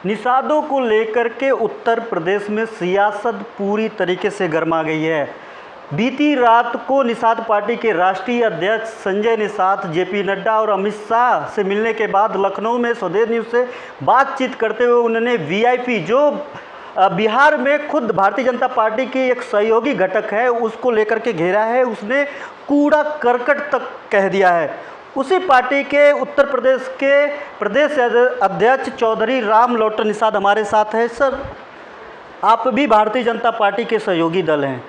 निषादों को लेकर के उत्तर प्रदेश में सियासत पूरी तरीके से गर्मा गई है। बीती रात को निषाद पार्टी के राष्ट्रीय अध्यक्ष संजय निषाद जेपी नड्डा और अमित शाह से मिलने के बाद लखनऊ में स्वदेश न्यूज़ से बातचीत करते हुए उन्होंने वीआईपी जो बिहार में खुद भारतीय जनता पार्टी की एक सहयोगी घटक है उसको लेकर के घेरा है, उसने कूड़ा करकट तक कह दिया है। उसी पार्टी के उत्तर प्रदेश के प्रदेश अध्यक्ष चौधरी राम लोटन निषाद हमारे साथ है। सर, आप भी भारतीय जनता पार्टी के सहयोगी दल हैं,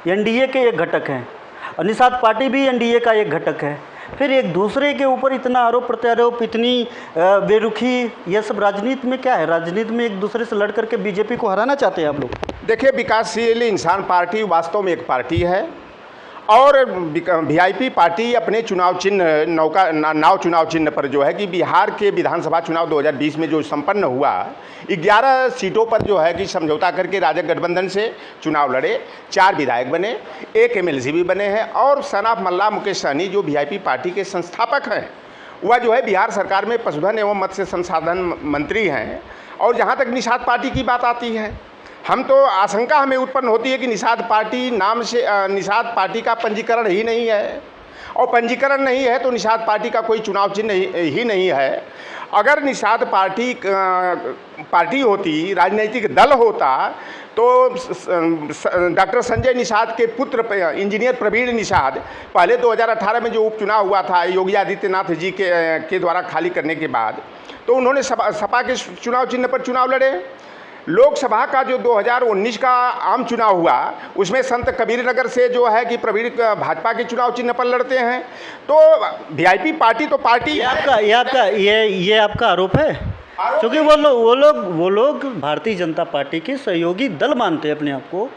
एनडीए के एक घटक हैं और निषाद पार्टी भी एनडीए का एक घटक है। फिर एक दूसरे के ऊपर इतना आरोप प्रत्यारोप, इतनी बेरुखी, यह सब राजनीति में क्या है? राजनीति में एक दूसरे से लड़ करके बीजेपी को हराना चाहते हैं आप लोग? देखिए, विकासशील इंसान पार्टी वास्तव में एक पार्टी है और वीआईपी पार्टी अपने चुनाव चिन्ह नाव चुनाव चिन्ह पर जो है कि बिहार के विधानसभा चुनाव 2020 में जो संपन्न हुआ 11 सीटों पर जो है कि समझौता करके राजग गठबंधन से चुनाव लड़े, 4 विधायक बने, 1 एमएलसी भी बने हैं और सन ऑफ मल्ला मुकेश सहनी जो वीआईपी पार्टी के संस्थापक हैं, वह जो है बिहार सरकार में पशुधन एवं मत्स्य संसाधन मंत्री हैं। और जहाँ तक निषाद पार्टी की बात आती है, हम तो आशंका हमें उत्पन्न होती है कि निषाद पार्टी नाम से निषाद पार्टी का पंजीकरण ही नहीं है और पंजीकरण नहीं है तो निषाद पार्टी का कोई चुनाव चिन्ह ही नहीं है। अगर निषाद पार्टी होती, राजनीतिक दल होता तो डॉक्टर संजय निषाद के पुत्र इंजीनियर प्रवीण निषाद पहले 2018 में जो उपचुनाव हुआ था योगी आदित्यनाथ जी के द्वारा खाली करने के बाद, तो उन्होंने सपा के चुनाव चिन्ह पर चुनाव लड़े। लोकसभा का जो 2019 का आम चुनाव हुआ उसमें संत कबीर नगर से जो है कि प्रवीण भाजपा के चुनाव चिन्ह पर लड़ते हैं। तो वीआईपी पार्टी तो पार्टी ये आपका आरोप है, क्योंकि वो लोग भारतीय जनता पार्टी के सहयोगी दल मानते हैं अपने आप को,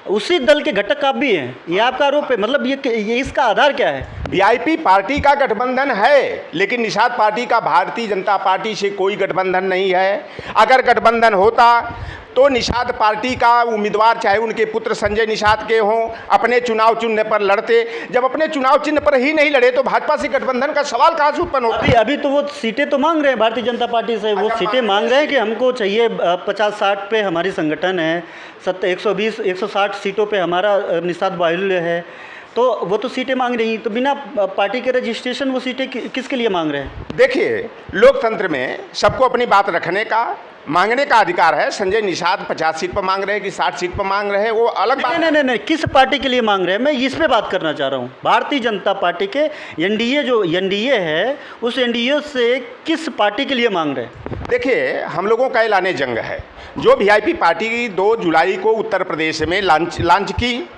उसी दल के घटक आप भी हैं, ये आपका आरोप है। मतलब ये इसका आधार क्या है? वीआईपी पार्टी का गठबंधन है, लेकिन निषाद पार्टी का भारतीय जनता पार्टी से कोई गठबंधन नहीं है। अगर गठबंधन होता तो निषाद पार्टी का उम्मीदवार चाहे उनके पुत्र संजय निषाद के हों अपने चुनाव चिन्ह पर लड़ते। जब अपने चुनाव चिन्ह पर ही नहीं लड़े तो भाजपा से गठबंधन का सवाल कहाँ से उत्पन्न होता? अभी तो वो सीटें तो मांग रहे हैं भारतीय जनता पार्टी से, वो सीटें मांग रहे हैं कि हमको चाहिए 50-60 पे हमारी संगठन है, 120-160 सीटों पे हमारा निषाद बाहुल्य है, तो वो तो सीटें मांग रही हैं। तो बिना पार्टी के रजिस्ट्रेशन वो सीटें किसके लिए मांग रहे हैं? देखिए, लोकतंत्र में सबको अपनी बात रखने का, मांगने का अधिकार है। संजय निषाद 50 सीट पर मांग रहे हैं कि 60 सीट पर मांग रहे हैं, वो अलग बात। नहीं, किस पार्टी के लिए मांग रहे हैं मैं इस पे बात करना चाह रहा हूँ। भारतीय जनता पार्टी के एनडीए जो एनडीए है उस एनडीए से किस पार्टी के लिए मांग रहे हैं? देखिए, हम लोगों का ऐलान जंग है। जो वीआईपी पार्टी 2 जुलाई को उत्तर प्रदेश में लॉन्च की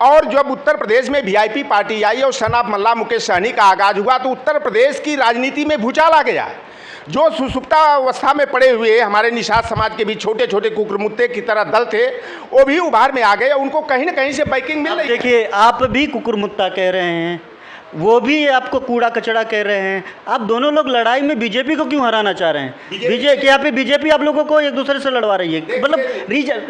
और जब उत्तर प्रदेश में वीआईपी पार्टी आई और सन ऑफ मल्ला मुकेश सहनी का आगाज हुआ तो उत्तर प्रदेश की राजनीति में भूचाल आ गया। जो सुसुप्ता अवस्था में पड़े हुए हमारे निषाद समाज के भी छोटे छोटे कुकुरमुत्ते की तरह दल थे, वो भी उभार में आ गए, उनको कहीं ना कहीं से बैकिंग मिल रही है। देखिए, आप भी कुकुरमुत्ता कह रहे हैं, वो भी आपको कूड़ा कचड़ा कह रहे हैं। आप दोनों लोग लड़ाई में बीजेपी को क्यों हराना चाह रहे हैं? यहाँ पे बीजेपी आप लोगों को एक दूसरे से लड़वा रही है, मतलब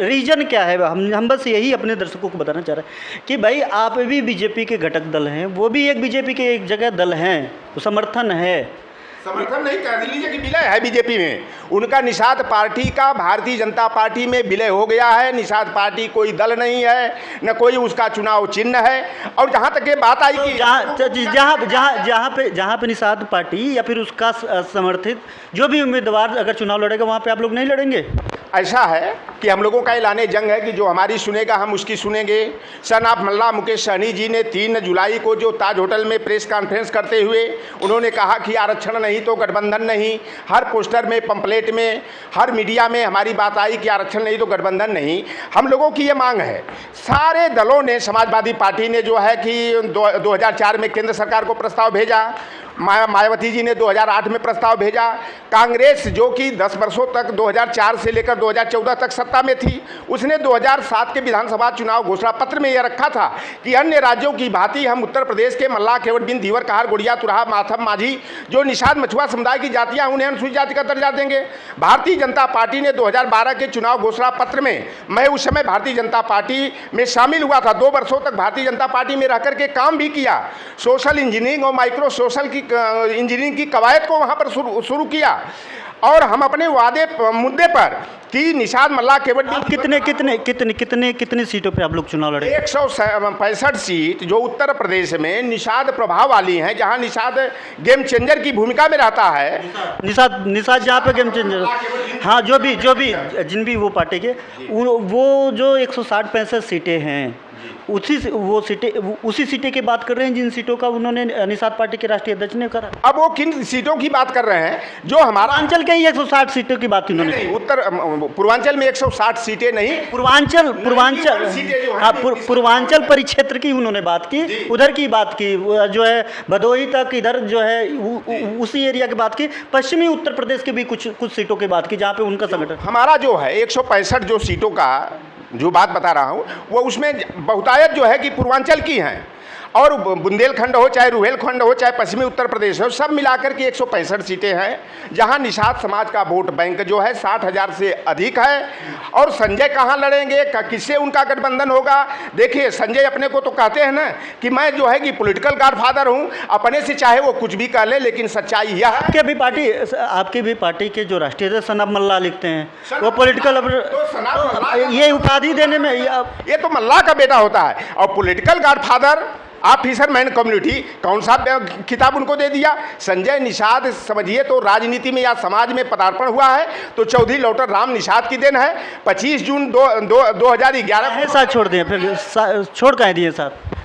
रीजन क्या है? हम बस यही अपने दर्शकों को बताना चाह रहे हैं कि भाई आप भी बीजेपी के घटक दल हैं, वो भी एक बीजेपी के एक जगह दल हैं, तो समर्थन है। समर्थन नहीं कर लीजिए कि विलय है बीजेपी में, उनका निषाद पार्टी का भारतीय जनता पार्टी में विलय हो गया है। निषाद पार्टी कोई दल नहीं है, न कोई उसका चुनाव चिन्ह है। और जहाँ तक ये बात आई कि जहाँ पे निषाद पार्टी या फिर उसका समर्थित जो भी उम्मीदवार अगर चुनाव लड़ेगा वहाँ पे आप लोग नहीं लड़ेंगे? ऐसा है कि हम लोगों का ऐलान जंग है कि जो हमारी सुनेगा हम उसकी सुनेंगे। सन ऑफ मल्ला मुकेश सहनी जी ने 3 जुलाई को जो ताज होटल में प्रेस कॉन्फ्रेंस करते हुए उन्होंने कहा कि आरक्षण नहीं तो गठबंधन नहीं। हर पोस्टर में, पंपलेट में, हर मीडिया में हमारी बात आई कि आरक्षण नहीं तो गठबंधन नहीं। हम लोगों की ये मांग है। सारे दलों ने, समाजवादी पार्टी ने जो है कि 2004 में केंद्र सरकार को प्रस्ताव भेजा, मायावती जी ने 2008 में प्रस्ताव भेजा, कांग्रेस जो कि 10 वर्षों तक 2004 से लेकर 2014 तक सत्ता में थी, उसने 2007 के विधानसभा चुनाव घोषणा पत्र में यह रखा था कि अन्य राज्यों की भांति हम उत्तर प्रदेश के मल्लाह, केवट बिंद, धीवर, कहार, गुड़िया, तुरहा, माथम, माझी जो निषाद मछुआ समुदाय की जातियां उन्हें अनुसूचित जाति का दर्जा देंगे। भारतीय जनता पार्टी ने 2012 के चुनाव घोषणा पत्र में, मैं उस समय भारतीय जनता पार्टी में शामिल हुआ था, 2 वर्षों तक भारतीय जनता पार्टी में रह करके काम भी किया। सोशल इंजीनियरिंग और माइक्रो सोशल की इंजीनियरिंग की कवायद को वहाँ पर शुरू किया। और हम अपने वादे मुद्दे पर कि निषाद मल्लाह केवट आप कितने सीटों पे आप लोग चुनाव लड़े? 165 सीट जो उत्तर प्रदेश में निषाद प्रभाव वाली हैं, जहां निषाद गेम चेंजर की भूमिका में रहता है। निषाद जहाँ पे गेम चेंजर, हाँ, जो भी जिन भी वो पार्टी के वो जो 165 सीटें हैं, उसी सीटें की बात कर रहे हैं जिन सीटों का उन्होंने निषाद पार्टी के राष्ट्रीय अध्यक्ष ने करा। अब वो किन सीटों की बात कर रहे हैं? जो हमारा पूर्वांचल के ही 160 सीटों की बात उन्होंने, नहीं, उत्तर पूर्वांचल में 160 सीटें नहीं, पूर्वांचल सीटें जो हैं, हाँ, पूर्वांचल परिक्षेत्र की उन्होंने बात की, उधर की बात की, जो है भदोही तक, इधर जो है उसी एरिया की बात की, पश्चिमी उत्तर प्रदेश की भी कुछ सीटों की बात की जहाँ पे उनका संगठन। हमारा जो है 165 जो सीटों का जो बात बता रहा हूँ, वो उसमें बहुतायत जो है कि पूर्वांचल की हैं, और बुंदेलखंड हो, चाहे रुहेलखंड हो, चाहे पश्चिमी उत्तर प्रदेश हो, सब मिलाकर के 165 सीटें हैं, जहां निषाद समाज का वोट बैंक जो है 60,000 से अधिक है। और संजय कहां लड़ेंगे, किससे उनका गठबंधन होगा? देखिए, संजय अपने को तो कहते हैं ना कि मैं जो है कि पॉलिटिकल गॉडफादर हूं, अपने से चाहे वो कुछ भी कह ले, लेकिन सच्चाई यह है। आपकी भी पार्टी के जो राष्ट्रीय अध्यक्ष सनाब मल्लाह लिखते हैं, वो पॉलिटिकल ये उपाधि देने में ये तो मल्लाह का बेटा होता है। और पॉलिटिकल गॉडफादर आप फिशरमैन कम्युनिटी कौन सा खिताब उनको दे दिया? संजय निषाद समझिए तो राजनीति में या समाज में पदार्पण हुआ है तो चौधरी लौटर राम निषाद की देन है। 25 जून 2011 साथ छोड़ दिए, फिर छोड़ कह दिए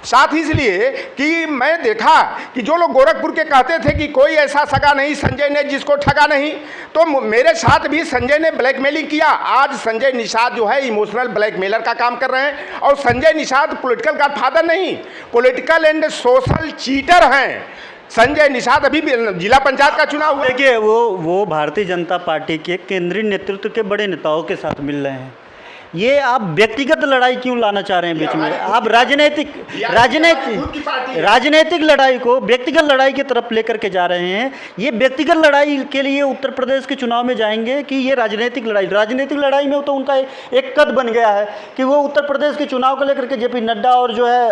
साथ ही इसलिए कि मैं देखा कि जो लोग गोरखपुर के कहते थे कि कोई ऐसा सगा नहीं संजय ने जिसको ठगा नहीं, तो मेरे साथ भी संजय ने ब्लैकमेलिंग किया। आज संजय निषाद जो है इमोशनल ब्लैकमेलर का काम कर रहे हैं, और संजय निषाद पॉलिटिकल गॉडफादर नहीं, पॉलिटिकल एंड सोशल चीटर हैं। संजय निषाद अभी जिला पंचायत का चुनाव हुआ। देखिए, वो भारतीय जनता पार्टी के केंद्रीय नेतृत्व के बड़े नेताओं के साथ मिल रहे हैं। ये आप व्यक्तिगत लड़ाई क्यों लाना चाह रहे हैं बीच में? आप राजनीतिक लड़ाई को व्यक्तिगत लड़ाई की तरफ लेकर के जा रहे हैं। ये व्यक्तिगत लड़ाई के लिए उत्तर प्रदेश के चुनाव में जाएंगे कि ये राजनीतिक लड़ाई में तो उनका एक कद बन गया है कि वो उत्तर प्रदेश के चुनाव को लेकर के जेपी नड्डा और जो है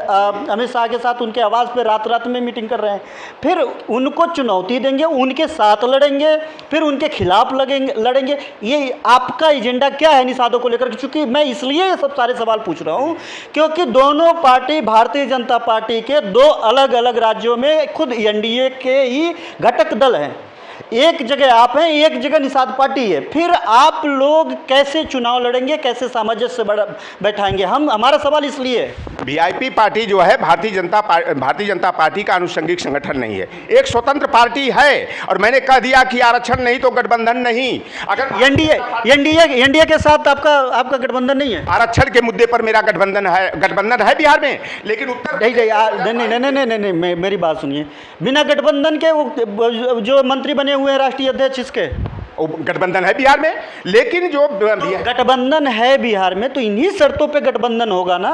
अमित शाह के साथ उनके आवाज़ पे रात में मीटिंग कर रहे हैं। फिर उनको चुनौती देंगे, उनके साथ लड़ेंगे, फिर उनके खिलाफ लड़ेंगे। ये आपका एजेंडा क्या है निषादों को लेकर? क्योंकि मैं इसलिए ये सब सारे सवाल पूछ रहा हूं क्योंकि दोनों पार्टी भारतीय जनता पार्टी के दो अलग अलग राज्यों में खुद एनडीए के ही घटक दल हैं। एक जगह आप हैं, एक जगह निषाद पार्टी है। फिर आप लोग कैसे चुनाव लड़ेंगे, कैसे सामंजस्य बैठाएंगे? हमारा सवाल इसलिए है। वीआईपी पार्टी जो है भारतीय जनता पार्टी का अनुषंगिक संगठन नहीं है, एक स्वतंत्र पार्टी है। और मैंने कह दिया कि आरक्षण नहीं तो गठबंधन नहीं। अगर एनडीए के साथ आपका गठबंधन नहीं है, आरक्षण के मुद्दे पर मेरा गठबंधन है बिहार में, लेकिन उत्तर नहीं, मेरी बात सुनिए। बिना गठबंधन के जो मंत्री बने हुए हैं राष्ट्रीय अध्यक्ष, इसके गठबंधन है बिहार में, लेकिन जो गठबंधन है बिहार में तो इन्हीं शर्तों पे गठबंधन होगा ना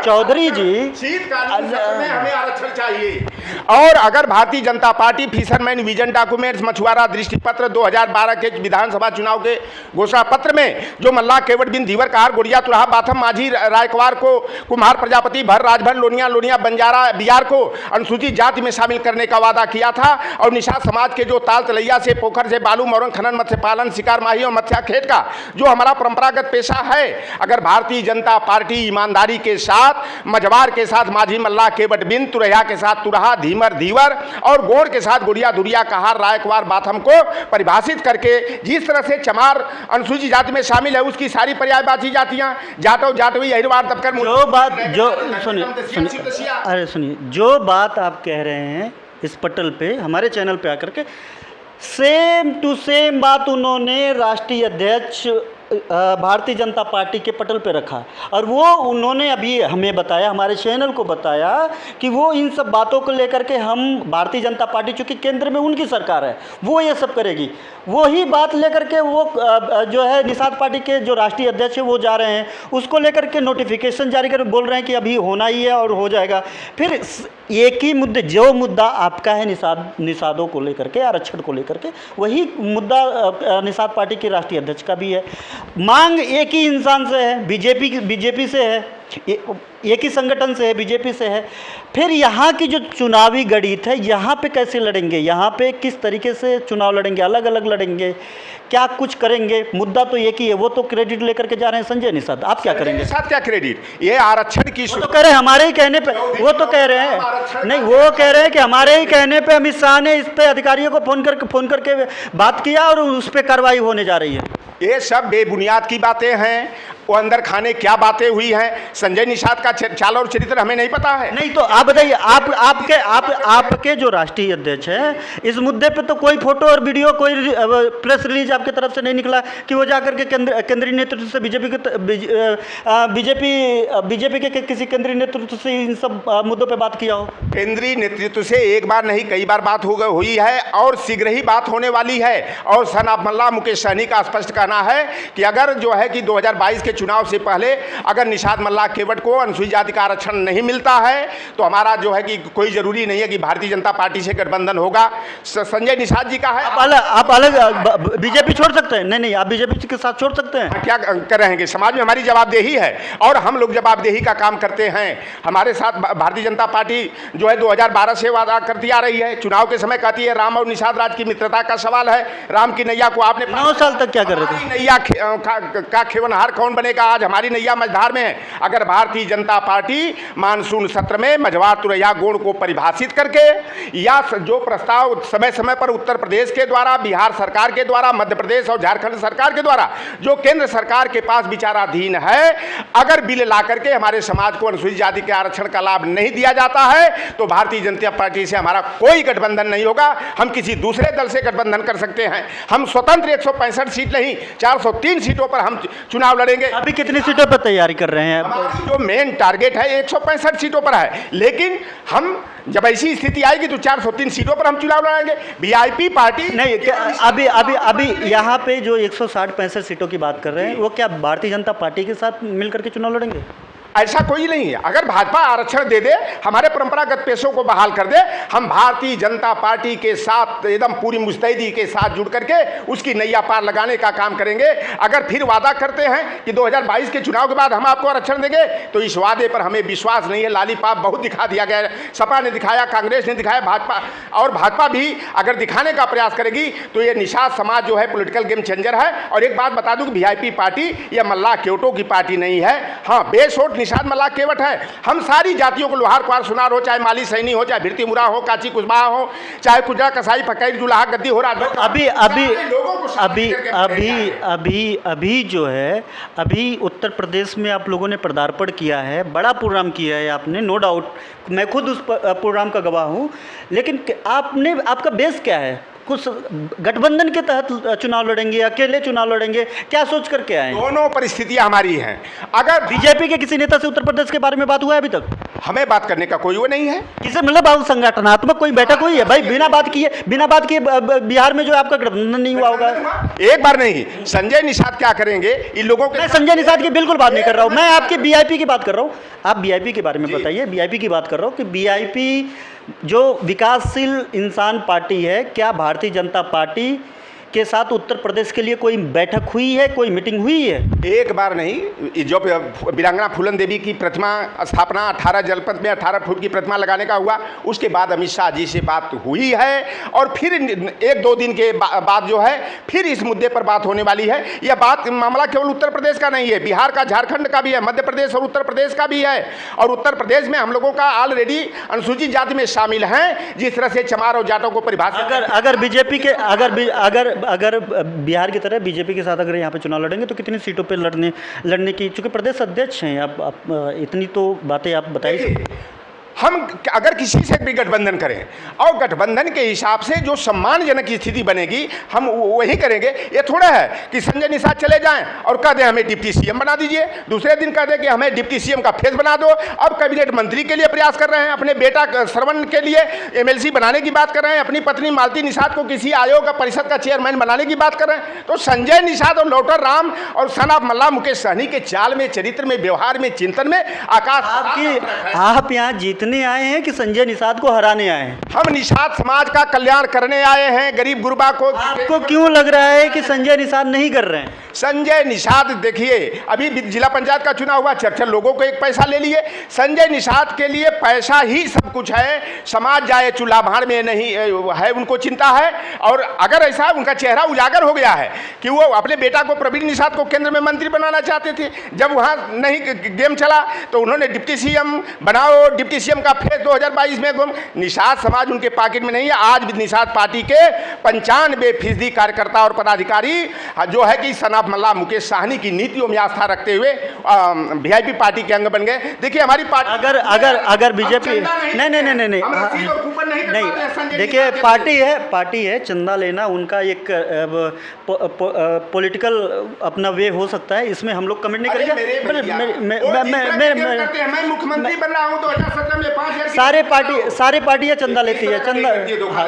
चौधरी जी। शीतकालीन सत्र में हमें आरक्षण चाहिए। और अगर Bharatiya Janata party fisherman vision documents मछुआरा दृष्टिपत्र 2012 के विधानसभा चुनाव के घोषणा पत्र में जो मल्लाह केवट बिन धीवर कहार गोड़िया तुरहा बाथम माझी रायकवार को कुम्हार प्रजापति भर राजभर लोनिया बंजारा बिहार को अनुसूचित जाति में शामिल करने का वादा किया था, और निषाद समाज के जो ताल तलैया से पोखर से बालू मौरंग खनन मत्स्य पालन शिकार माही और मत्स्या खेत का जो हमारा परंपरागत पेशा है, अगर भारतीय जनता पार्टी ईमानदारी के साथ मझवार के साथ माझी मल्लाह केवट बिन तुरैया के साथ तुरहा धीमर धीवर और गोड़ के साथ गुड़िया दुरिया कहार रायकवार बाथम को परिभाषित करके जिस तरह से चमार अनुसूचित जाति में शामिल है उसकी सारी पर्यायवाची जातियां जाटवी अहिरवार दबकर सुनिए जो बात आप कह रहे हैं इस पटल पे हमारे चैनल पे आकर के सेम टू सेम बात उन्होंने राष्ट्रीय अध्यक्ष भारतीय जनता पार्टी के पटल पे रखा, और वो उन्होंने अभी हमें बताया, हमारे चैनल को बताया कि वो इन सब बातों को लेकर के हम भारतीय जनता पार्टी चूँकि केंद्र में उनकी सरकार है वो ये सब करेगी, वही बात लेकर के वो जो है निषाद पार्टी के जो राष्ट्रीय अध्यक्ष है वो जा रहे हैं, उसको लेकर के नोटिफिकेशन जारी कर बोल रहे हैं कि अभी होना ही है और हो जाएगा। फिर एक ही मुद्दे, जो मुद्दा आपका है निषादों को लेकर के, आरक्षण को लेकर के, वही मुद्दा निषाद पार्टी के राष्ट्रीय अध्यक्ष का भी है। मांग एक ही इंसान से है, बीजेपी से है। एक ही संगठन से है, बीजेपी से है। फिर यहाँ की जो चुनावी गणित है, यहाँ पे कैसे लड़ेंगे, यहाँ पे किस तरीके से चुनाव लड़ेंगे, अलग अलग लड़ेंगे, क्या कुछ करेंगे? मुद्दा तो एक ही है, वो तो क्रेडिट लेकर के जा रहे हैं संजय निषाद, आप क्या करेंगे? निषाद क्या क्रेडिट? ये आरक्षण की वो तो कह रहे हैं हमारे ही कहने पे, वो तो कह रहे हैं नहीं, वो कह रहे हैं कि हमारे ही कहने पे अमित शाह ने इस पे अधिकारियों को फोन करके बात किया और उस पर कार्रवाई होने जा रही है। ये सब बेबुनियाद की बातें हैं। वो अंदर खाने क्या बातें हुई हैं, संजय निषाद का चाल और चरित्र हमें नहीं पता है। नहीं तो आप बताइए, आपके जो राष्ट्रीय अध्यक्ष हैं, इस मुद्दे पे तो कोई फोटो और वीडियो, कोई प्रेस रिलीज आपके तरफ से नहीं निकला कि वो जाकर के केंद्रीय नेतृत्व से बीजेपी के किसी केंद्रीय नेतृत्व से इन सब मुद्दों पे बात किया हो। केंद्रीय नेतृत्व से एक बार नहीं कई बार बात हुई है और शीघ्र ही बात होने वाली है। और सनाब मल्ला मुकेश सहनी का स्पष्ट कहना है कि अगर जो है कि 2022 के चुनाव से पहले अगर निषाद मल्ला केवट को अनुसूचित जाति का आरक्षण नहीं मिलता है तो हमारा जो है कि कोई जरूरी नहीं है कि भारतीय जनता पार्टी से गठबंधन होगा। संजय निषाद जी का है, आप अलग बीजेपी छोड़ सकते हैं? नहीं, आप बीजेपी के साथ छोड़ सकते हैं। क्या कर रहे हैं कि समाज में हमारी जवाबदेही है और हम लोग जवाबदेही का काम करते हैं। हमारे साथ भारतीय जनता पार्टी जो है 2012 से वादा करती आ रही है। चुनाव के समय कहती है राम और निषाद राज की मित्रता का सवाल है। राम की नैया को आपने 9 साल तक क्या कर रहे थे? नैया का खेवनहार कौन बनेगा? आज हमारी नैया मझधार में है। अगर भारतीय जनता पार्टी मानसून सत्र में मझवार तुरैया गोड़ को परिभाषित करके या जो प्रस्ताव समय समय पर उत्तर प्रदेश के द्वारा, बिहार सरकार के द्वारा, मध्य प्रदेश और झारखंड सरकार के द्वारा जो केंद्र सरकार के पास विचाराधीन है, अगर बिल ला करके हमारे समाज को अनुसूचित जाति के आरक्षण का लाभ नहीं दिया जाता है तो भारतीय जनता पार्टी से हमारा कोई गठबंधन नहीं होगा। हम किसी दूसरे दल से गठबंधन कर सकते हैं। हम स्वतंत्र 165 सीट नहीं 403 सीटों पर हम चुनाव लड़ेंगे। अभी कितनी सीटों पर तैयारी कर रहे हैं? हमारी जो मेन टारगेट है 165 सीटों पर है, लेकिन हम जब ऐसी स्थिति आएगी तो 403 सीटों पर हम चुनाव लड़ेंगे। वीआईपी पार्टी नहीं, अभी यहाँ पे जो 165 सीटों की बात कर रहे हैं, वो क्या भारतीय जनता पार्टी के साथ मिलकर के चुनाव लड़ेंगे? ऐसा कोई नहीं है। अगर भाजपा आरक्षण दे दे, हमारे परंपरागत पेशों को बहाल कर दे, हम भारतीय जनता पार्टी के साथ एकदम पूरी मुस्तैदी के साथ जुड़ करके उसकी नैया पार लगाने का काम करेंगे। अगर फिर वादा करते हैं कि 2022 के चुनाव के बाद हम आपको आरक्षण देंगे तो इस वादे पर हमें विश्वास नहीं है। लालीपाप बहुत दिखा दिया गया है। सपा ने दिखाया, कांग्रेस ने दिखाया, भाजपा भी अगर दिखाने का प्रयास करेगी तो ये निषाद समाज जो है पॉलिटिकल गेम चेंजर है। और एक बात बता दूं कि वीआईपी पार्टी या मल्ला केवटों की पार्टी नहीं है। हाँ, बेसोट निषाद मल्ला केवट है। हम सारी जातियों को लोहार कुहार सुनार हो, चाहे माली सैनी हो, चाहे भिरती मुरा हो, काची कुशवाहा हो, चाहे कुजरा कसाई फकीर जुलाहा गद्दी हो, अभी जो है, अभी उत्तर प्रदेश में आप लोगों ने पदार्पण किया है, बड़ा प्रोग्राम किया है आपने, नो डाउट, मैं खुद उस प्रोग्राम का गवाह हूँ। लेकिन आपका बेस क्या है? कुछ गठबंधन के तहत चुनाव लड़ेंगे, अकेले चुनाव लड़ेंगे, क्या सोच करके आए? दोनों परिस्थितियां हमारी हैं। अगर बीजेपी के किसी नेता से उत्तर प्रदेश के बारे में बात हुआ है अभी तक? हमें बात करने का कोई वो नहीं है। किसे मतलब संगठनात्मक कोई बैठक हुई है? भाई बिना बात किए बिहार में जो आपका गठबंधन नहीं हुआ होगा। एक बार नहीं, संजय निषाद क्या करेंगे इन लोगों के? मैं संजय निषाद की बिल्कुल बात नहीं कर रहा हूँ, मैं आपके वीआईपी की बात कर रहा हूँ। आप वीआईपी के बारे में बताइए। वीआईपी की बात कर रहा हूँ कि वीआईपी जो विकासशील इंसान पार्टी है, क्या भारतीय जनता पार्टी के साथ उत्तर प्रदेश के लिए कोई बैठक हुई है, कोई मीटिंग हुई है? एक बार नहीं। जो वीरांगना फूलन देवी की प्रतिमा स्थापना 18 जनपद में 18 फुट की प्रतिमा लगाने का हुआ, उसके बाद अमित शाह जी से बात हुई है। और फिर 1-2 दिन के बाद जो है फिर इस मुद्दे पर बात होने वाली है। यह बात मामला केवल उत्तर प्रदेश का नहीं है, बिहार का, झारखंड का भी है, मध्य प्रदेश और उत्तर प्रदेश का भी है। और उत्तर प्रदेश में हम लोगों का ऑलरेडी अनुसूचित जाति में शामिल हैं। जिस तरह से चमार और जाटों को परिभाषित, अगर बीजेपी के अगर बिहार की तरह बीजेपी के साथ अगर यहाँ पे चुनाव लड़ेंगे तो कितनी सीटों पे लड़ने की, चूंकि प्रदेश अध्यक्ष हैं आप इतनी तो बातें आप बताइए। हम अगर किसी से भी गठबंधन करें और गठबंधन के हिसाब से जो सम्मानजनक स्थिति बनेगी हम वही करेंगे। ये थोड़ा है कि संजय निषाद चले जाएं और कह दें हमें डिप्टी सीएम बना दीजिए, दूसरे दिन कह दें कि हमें डिप्टी सीएम का फेस बना दो। अब कैबिनेट मंत्री के लिए प्रयास कर रहे हैं, अपने बेटा श्रवण के लिए एमएलसी बनाने की बात कर रहे हैं, अपनी पत्नी मालती निषाद को किसी आयोग का परिषद का चेयरमैन बनाने की बात कर रहे हैं। तो संजय निषाद और लौटर राम और सनाब मल्ला मुकेश सहनी के चाल में, चरित्र में, व्यवहार में, चिंतन में आकाश। आप यहाँ जीतने आए हैं कि संजय निषाद को हराने आए हैं? हम निषाद समाज का कल्याण करने आए हैं, गरीब गुरबा को। आपको क्यों लग रहा है कि संजय निषाद नहीं कर रहे हैं? संजय निषाद देखिए, अभी जिला पंचायत का चुनाव हुआ, 4 लोगों को एक पैसा ले लिए। संजय निषाद के लिए पैसा ही सब कुछ है, समाज जाए चूल्हा भाड़ में नहीं है उनको चिंता है। और अगर ऐसा उनका चेहरा उजागर हो गया है कि वो अपने बेटा को प्रवीण निषाद को केंद्र में मंत्री बनाना चाहते थे, जब वहाँ नहीं गेम चला तो उन्होंने डिप्टी सीएम बनाओ, डिप्टी सीएम का फेस 2022 में गुम। निषाद समाज उनके पॉकेट में नहीं है। आज भी निषाद पार्टी के 95% कार्यकर्ता और पदाधिकारी जो है कि सनाफ मल्ला मुकेश साहनी की नीतियों में आस्था रखते हुए वीआईपी पार्टी के अंग बन गए। देखिए हमारी पार्टी अगर बीजेपी नहीं, देखिए पार्टी है, चंदा लेना उनका एक पॉलिटिकल अपना वे हो सकता है, इसमें हम लोग कमेंट नहीं करेंगे। मैं मुख्यमंत्री बन रहा हूं 2017 में 5,000 सारी पार्टियां चंदा लेती है, चंदा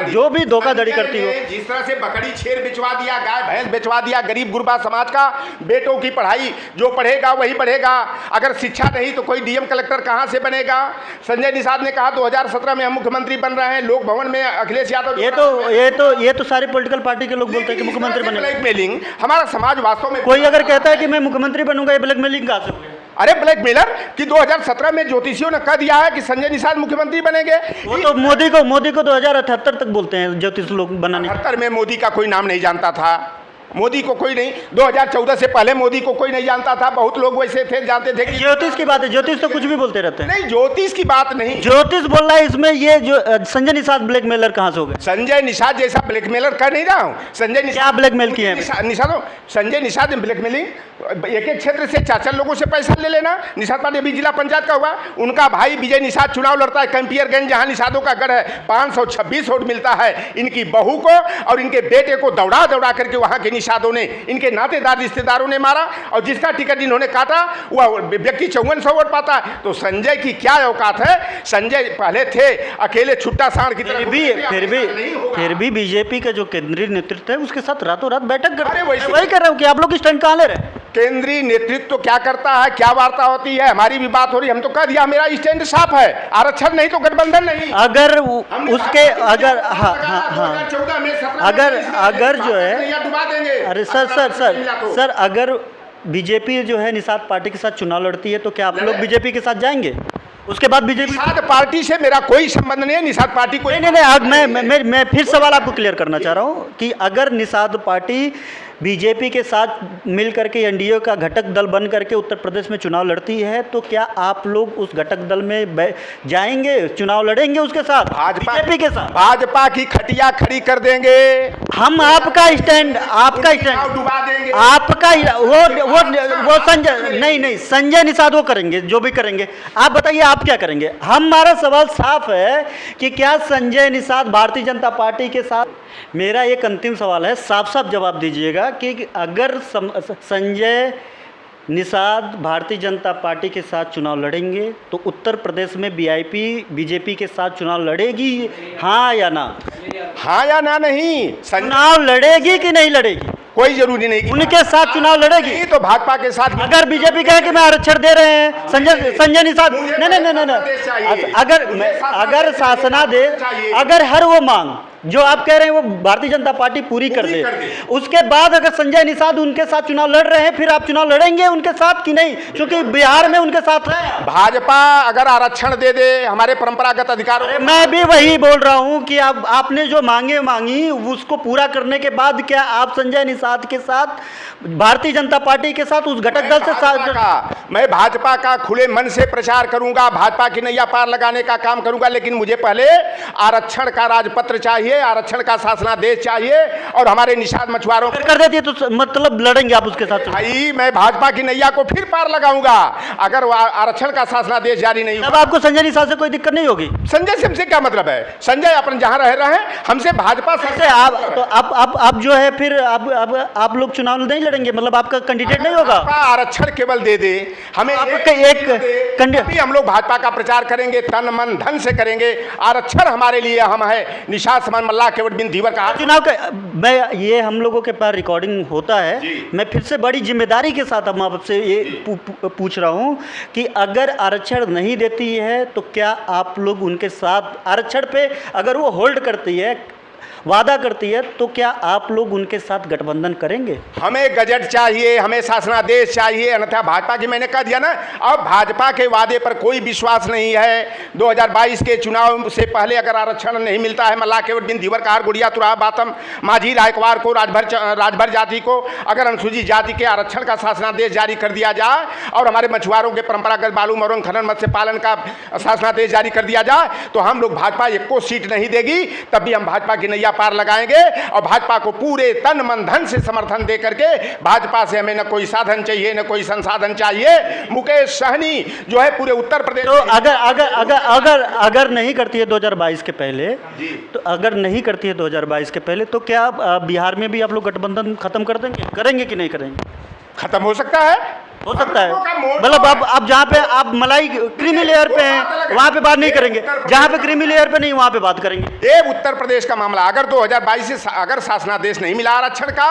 जो भी धोखाधड़ी करती हो। जिस तरह से बकरी छेर बिचवा दिया, गाय भैंस बिचवा दिया, गरीब गुरबा समाज का बेटों की पढ़ाई जो पढ़ेगा वही बढ़ेगा। अगर शिक्षा नहीं तो कोई डीएम कलेक्टर कहां से बनेगा। संजय निषाद ने कहा 2017 में हम मुख्यमंत्री बन रहे हैं, लोक भवन में अखिलेश यादव, ये तो सारे पॉलिटिकल पार्टी के लोग बोलते हैं कि मुख्यमंत्री बने। ब्लैकमेलिंग हमारा समाज वास्तव में, कोई अगर कहता है कि मैं मुख्यमंत्री बनूंगा, ये ब्लैकमेलिंग कहां से होगी? अरे ब्लैकमेलर कि 2017 में ज्योतिषियों ने कह दिया है कि संजय निषाद मुख्यमंत्री बनेंगे। वो तो मोदी को 2078 तक बोलते हैं ज्योतिष लोग बनाने। 78 में मोदी का कोई नाम नहीं जानता था, मोदी को कोई नहीं, 2014 से पहले मोदी को कोई नहीं जानता था। बहुत लोग वैसे थे, जानते थे कि ज्योतिष की बात है, ज्योतिष तो कुछ भी बोलते रहते हैं। नहीं, ज्योतिष की बात नहीं, ज्योतिष बोल रहा है इसमें। ये जो संजय निषाद ब्लैकमेलर कहां से हो गए? संजय निषाद जैसा ब्लैकमेलर कर नहीं रहा हूं। संजय निषाद क्या ब्लैकमेल किए हैं? संजय निषाद ब्लैकमेलिंग, एक क्षेत्र से 4 लोगों से पैसा ले लेना। निषाद पार्टी अभी जिला पंचायत का हुआ, उनका भाई विजय निषाद चुनाव लड़ता है कंपियरगंज, जहां निषादों का गढ़ है, 526 वोट मिलता है इनकी बहू को, और इनके बेटे को दौड़ा करके वहां के निषादों ने, इनके नातेदार रिश्तेदारों ने मारा, और जिसका टिकट इन्होंने काटा वह व्यक्ति 5400 वोट पाता है। तो संजय की क्या औकात है? संजय पहले थे अकेले छुट्टा सांड की तरह, फिर भी बीजेपी का जो केंद्रीय नेतृत्व है उसके साथ रातों रात बैठक कर रहे हैं। वही कह रहा हूं कि आप लोग स्टैंड कहां ले रहे हैं? केंद्रीय नेतृत्व क्या करता है, क्या वार्ता होती है, हमारी भी बात हो रही है। हम तो कह दिया मेरा स्टैंड साफ है, आरक्षण नहीं तो गठबंधन नहीं। अगर जो है, डुबा देंगे। अरे सर अगर बीजेपी जो है निषाद पार्टी के साथ चुनाव लड़ती है तो क्या आप लोग बीजेपी के साथ जाएंगे? उसके बाद बीजेपी निषाद पार्टी से मेरा कोई संबंध नहीं है। निषाद पार्टी को नहीं, मैं फिर सवाल आपको क्लियर करना चाह रहा हूँ कि अगर निषाद पार्टी बीजेपी के साथ मिल करके एनडीए का घटक दल बन करके उत्तर प्रदेश में चुनाव लड़ती है तो क्या आप लोग उस घटक दल में जाएंगे, चुनाव लड़ेंगे उसके साथ, बीजेपी के साथ? भाजपा की खटिया खड़ी कर देंगे हम। आपका स्टैंड डुबा देंगे। आपका वो संजय निषाद वो करेंगे जो भी करेंगे। आप बताइए आप क्या करेंगे? हमारा सवाल साफ है कि क्या संजय निषाद भारतीय जनता पार्टी के साथ? मेरा एक अंतिम सवाल है, साफ साफ जवाब दीजिएगा कि अगर संजय निषाद भारतीय जनता पार्टी के साथ चुनाव लड़ेंगे तो उत्तर प्रदेश में वीआईपी बीजेपी के साथ चुनाव लड़ेगी, हाँ या ना? हाँ या ना? नहीं, चुनाव लड़ेगी कि नहीं लड़ेगी? कोई जरूरी नहीं, उनके साथ चुनाव लड़ेगी तो भाजपा के साथ। अगर बीजेपी कहे कि मैं आरक्षण दे रहे हैं संजय निषाद, नहीं, अगर शासनादेश, अगर हर वो मांग जो आप कह रहे हैं वो भारतीय जनता पार्टी पूरी कर दे, उसके बाद अगर संजय निषाद उनके साथ चुनाव लड़ रहे हैं फिर आप चुनाव लड़ेंगे उनके साथ कि नहीं? क्योंकि बिहार में उनके साथ है। भाजपा अगर आरक्षण दे दे हमारे परंपरागत अधिकार, मैं भी वही बोल रहा हूं कि आपने जो मांगी उसको पूरा करने के बाद क्या आप संजय निषाद के साथ भारतीय जनता पार्टी के साथ उस घटक दल से? मैं भाजपा का खुले मन से प्रचार करूंगा, भाजपा की नैया पार लगाने का काम करूंगा, लेकिन मुझे पहले आरक्षण का राजपत्र चाहिए, आरक्षण का शासनादेश चाहिए, और हमारे निषाद मछुआरों कर देती है तो मतलब लड़ेंगे आप उसके साथ? भाई मैं भाजपा की नैया को फिर पार लगाऊंगा अगर आरक्षण का शासनादेश जारी नहीं होगा। आपको संजय निषाद से कोई दिक्कत नहीं होगी? संजय से हमसे क्या मतलब है? संजय अपन जहां रह रहे हैं, हमसे भाजपा से आप जो है फिर आप लोग चुनाव नहीं लड़ेंगे, मतलब आपका कैंडिडेट नहीं होगा? आरक्षण केवल दे दे हमें, हम लोग भाजपा का प्रचार करेंगे, तन मन धन से करेंगे। आरक्षण हमारे लिए हम है, निषाद मल्ला केवट बिन धीवर का चुनाव का। मैं ये हम लोगों के पास रिकॉर्डिंग होता है, मैं फिर से बड़ी जिम्मेदारी के साथ हम आपसे ये पूछ रहा हूं कि अगर आरक्षण नहीं देती है तो क्या आप लोग उनके साथ, आरक्षण पे अगर वो होल्ड करती है, वादा करती है, तो क्या आप लोग उनके साथ गठबंधन करेंगे? हमें गजट चाहिए, हमें शासनादेश चाहिए, अन्यथा भाजपा की, मैंने कह दिया ना, अब भाजपा के वादे पर कोई विश्वास नहीं है। 2022 के चुनाव से पहले अगर आरक्षण नहीं मिलता है, मल्ला केवट बिन धीवर कार गुड़िया तुराह बातम माझी रायकवार को, राजभर जाति को अगर अनुसूचित जाति के आरक्षण का शासनादेश जारी कर दिया जाए और हमारे मछुआरों के परंपरागत बालू मरोंग खनन मत्स्य पालन का शासनादेश जारी कर दिया जाए, तो हम लोग भाजपा एक को सीट नहीं देगी, तब भी हम भाजपा की नैया पार लगाएंगे और भाजपा को पूरे तन मन धन से समर्थन दे करके, भाजपा से हमें न कोई साधन चाहिए न कोई संसाधन चाहिए। मुकेश सहनी जो है पूरे उत्तर प्रदेश, तो अगर नहीं करती है 2022 के पहले, तो अगर नहीं करती है 2022 के पहले, तो क्या बिहार में भी आप लोग गठबंधन खत्म कर देंगे, करेंगे कि नहीं करेंगे? खत्म हो सकता है, मतलब अब जहाँ पे आप मलाई क्रीमी लेयर पे हैं वहाँ पे बात नहीं करेंगे, जहाँ पे क्रीमी लेयर पे नहीं वहाँ पे बात करेंगे। ये उत्तर प्रदेश का मामला, अगर 2022 से अगर शासनादेश नहीं मिला आरक्षण का,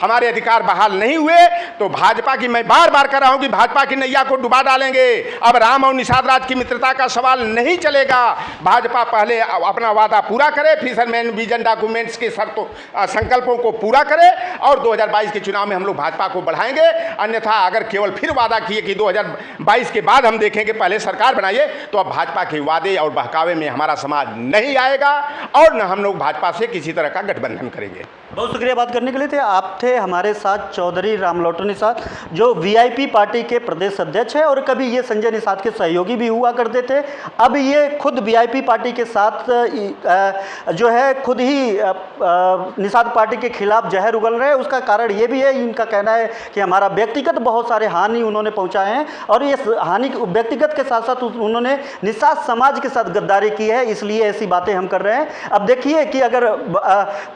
हमारे अधिकार बहाल नहीं हुए, तो भाजपा की, मैं बार बार कर रहा हूं कि भाजपा की नैया को डुबा डालेंगे। अब राम और निषाद राज की मित्रता का सवाल नहीं चलेगा। भाजपा पहले अपना वादा पूरा करे, फिशरमैन विजन डॉक्यूमेंट्स के शर्तों संकल्पों को पूरा करे और 2022 के चुनाव में हम लोग भाजपा को बढ़ाएंगे। अन्यथा अगर केवल फिर वादा किए कि 2022 के बाद हम देखेंगे, पहले सरकार बनाइए, तो अब भाजपा के वादे और बहकावे में हमारा समाज नहीं आएगा और न हम लोग भाजपा से किसी तरह का गठबंधन करेंगे। बहुत शुक्रिया बात करने के लिए। थे आप थे हमारे साथ चौधरी रामलोटन निषाद, जो वीआईपी पार्टी के प्रदेश अध्यक्ष है और कभी ये संजय निषाद के सहयोगी भी हुआ करते थे। अब ये खुद वीआईपी पार्टी के साथ जो है खुद ही निषाद पार्टी के खिलाफ जहर उगल रहे हैं। उसका कारण ये भी है, इनका कहना है कि हमारा व्यक्तिगत बहुत सारे हानि उन्होंने पहुँचाए हैं और ये हानि व्यक्तिगत के साथ साथ उन्होंने निषाद समाज के साथ गद्दारी की है, इसलिए ऐसी बातें हम कर रहे हैं। अब देखिए कि अगर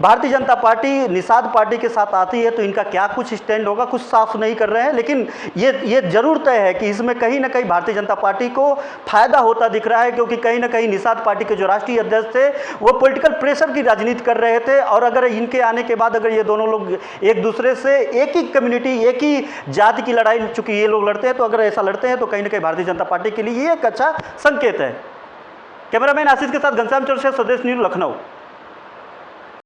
भारतीय जनता पार्टी निषाद पार्टी के साथ आती है तो इनका क्या कुछ स्टैंड होगा, कुछ साफ नहीं कर रहे हैं। लेकिन ये जरूर तय है कि इसमें कहीं ना कहीं भारतीय जनता पार्टी को फायदा होता दिख रहा है, क्योंकि कहीं ना कहीं निषाद पार्टी के जो राष्ट्रीय अध्यक्ष थे वो पॉलिटिकल प्रेशर की राजनीति कर रहे थे और अगर इनके आने के बाद अगर ये दोनों लोग एक दूसरे से एक ही कम्युनिटी, एक ही जाति की लड़ाई चूंकि ये लोग लड़ते हैं, तो अगर ऐसा लड़ते हैं तो कहीं ना कहीं भारतीय जनता पार्टी के लिए ये एक अच्छा संकेत है। कैमरामैन आशीष के साथ घनश्याम चौरसिया, स्वदेश न्यूज, लखनऊ।